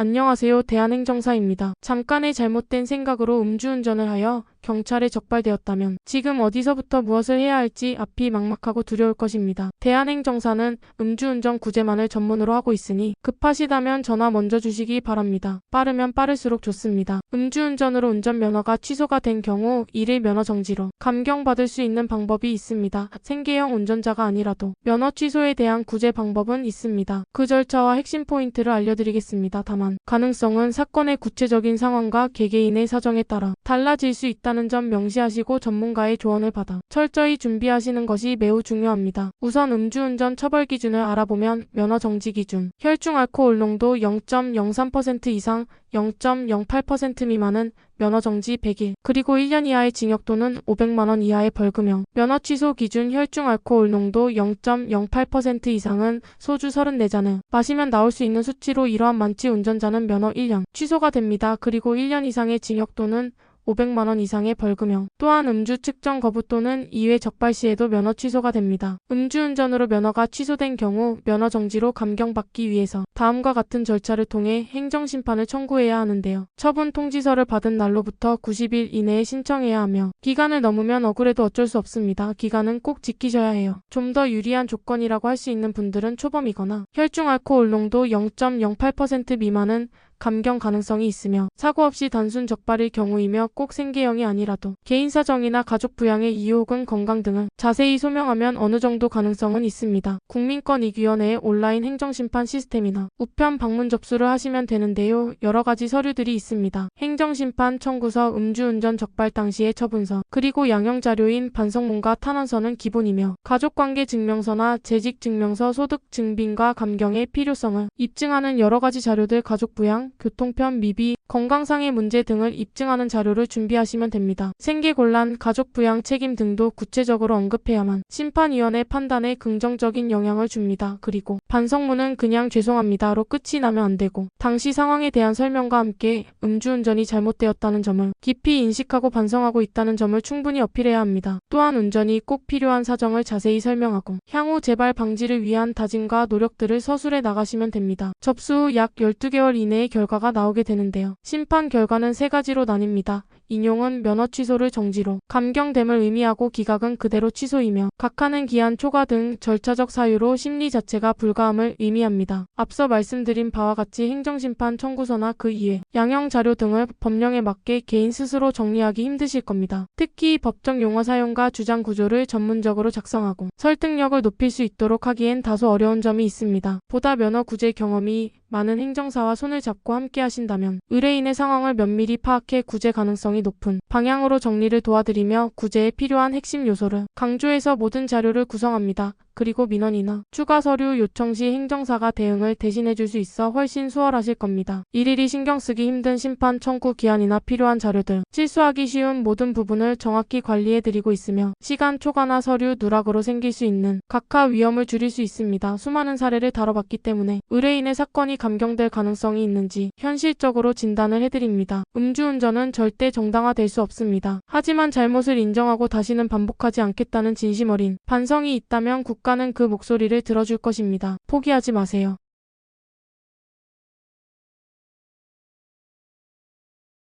안녕하세요. 대한행정사입니다. 잠깐의 잘못된 생각으로 음주운전을 하여 경찰에 적발되었다면 지금 어디서부터 무엇을 해야 할지 앞이 막막하고 두려울 것입니다. 대한행정사는 음주운전 구제만을 전문으로 하고 있으니 급하시다면 전화 먼저 주시기 바랍니다. 빠르면 빠를수록 좋습니다. 음주운전으로 운전면허가 취소가 된 경우 1일 면허 정지로 감경받을 수 있는 방법이 있습니다. 생계형 운전자가 아니라도 면허 취소에 대한 구제 방법은 있습니다. 그 절차와 핵심 포인트를 알려드리겠습니다. 다만 가능성은 사건의 구체적인 상황과 개개인의 사정에 따라 달라질 수 있다는 점 명시하시고 전문가의 조언을 받아 철저히 준비하시는 것이 매우 중요합니다. 우선 음주운전 처벌 기준을 알아보면 면허 정지 기준, 혈중 알코올 농도 0.03% 이상 0.08% 미만은 면허 정지 100일, 그리고 1년 이하의 징역 또는 500만 원 이하의 벌금형. 면허 취소 기준 혈중 알코올 농도 0.08% 이상은 소주 34잔을 마시면 나올 수 있는 수치로 이러한 만취 운전자는 면허 1년 취소가 됩니다. 그리고 1년 이상의 징역 또는 500만 원 이상의 벌금형. 또한 음주 측정 거부 또는 2회 적발 시에도 면허 취소가 됩니다. 음주운전으로 면허가 취소된 경우 면허 정지로 감경받기 위해서 다음과 같은 절차를 통해 행정심판을 청구해야 하는데요. 처분 통지서를 받은 날로부터 90일 이내에 신청해야 하며 기간을 넘으면 억울해도 어쩔 수 없습니다. 기간은 꼭 지키셔야 해요. 좀 더 유리한 조건이라고 할 수 있는 분들은 초범이거나 혈중 알코올 농도 0.08% 미만은 감경 가능성이 있으며 사고 없이 단순 적발일 경우이며 꼭 생계형이 아니라도 개인 사정이나 가족 부양의 이유 혹은 건강 등을 자세히 소명하면 어느 정도 가능성은 있습니다. 국민권익위원회의 온라인 행정심판 시스템이나 우편 방문 접수를 하시면 되는데요. 여러 가지 서류들이 있습니다. 행정심판 청구서, 음주운전 적발 당시의 처분서, 그리고 양형자료인 반성문과 탄원서는 기본이며 가족관계 증명서나 재직증명서, 소득증빙과 감경의 필요성을 입증하는 여러 가지 자료들, 가족 부양, 교통편, 미비, 건강상의 문제 등을 입증하는 자료를 준비하시면 됩니다. 생계곤란, 가족부양 책임 등도 구체적으로 언급해야만 심판위원회 판단에 긍정적인 영향을 줍니다. 그리고 반성문은 그냥 죄송합니다로 끝이 나면 안 되고 당시 상황에 대한 설명과 함께 음주운전이 잘못되었다는 점을 깊이 인식하고 반성하고 있다는 점을 충분히 어필해야 합니다. 또한 운전이 꼭 필요한 사정을 자세히 설명하고 향후 재발 방지를 위한 다짐과 노력들을 서술해 나가시면 됩니다. 접수 후 약 12개월 이내에 결과가 나오게 되는데요. 심판 결과는 3가지로 나뉩니다. 인용은 면허 취소를 정지로, 감경됨을 의미하고 기각은 그대로 취소이며 각하는 기한 초과 등 절차적 사유로 심리 자체가 불가함을 의미합니다. 앞서 말씀드린 바와 같이 행정심판 청구서나 그 이외 양형자료 등을 법령에 맞게 개인 스스로 정리하기 힘드실 겁니다. 특히 법적 용어 사용과 주장 구조를 전문적으로 작성하고 설득력을 높일 수 있도록 하기엔 다소 어려운 점이 있습니다. 보다 면허 구제 경험이 많은 행정사와 손을 잡고 함께 하신다면 의뢰인의 상황을 면밀히 파악해 구제 가능성이 높은 방향으로 정리를 도와드리며 구제에 필요한 핵심 요소를 강조해서 모든 자료를 구성합니다. 그리고 민원이나 추가 서류 요청 시 행정사가 대응을 대신해 줄 수 있어 훨씬 수월하실 겁니다. 일일이 신경 쓰기 힘든 심판 청구 기한이나 필요한 자료들, 실수하기 쉬운 모든 부분을 정확히 관리해 드리고 있으며 시간 초과나 서류 누락으로 생길 수 있는 각하 위험을 줄일 수 있습니다. 수많은 사례를 다뤄봤기 때문에 의뢰인의 사건이 감경될 가능성이 있는지 현실적으로 진단을 해드립니다. 음주운전은 절대 정당화될 수 없습니다. 하지만 잘못을 인정하고 다시는 반복하지 않겠다는 진심 어린 반성이 있다면 국가는 그 목소리를 들어줄 것입니다. 포기하지 마세요.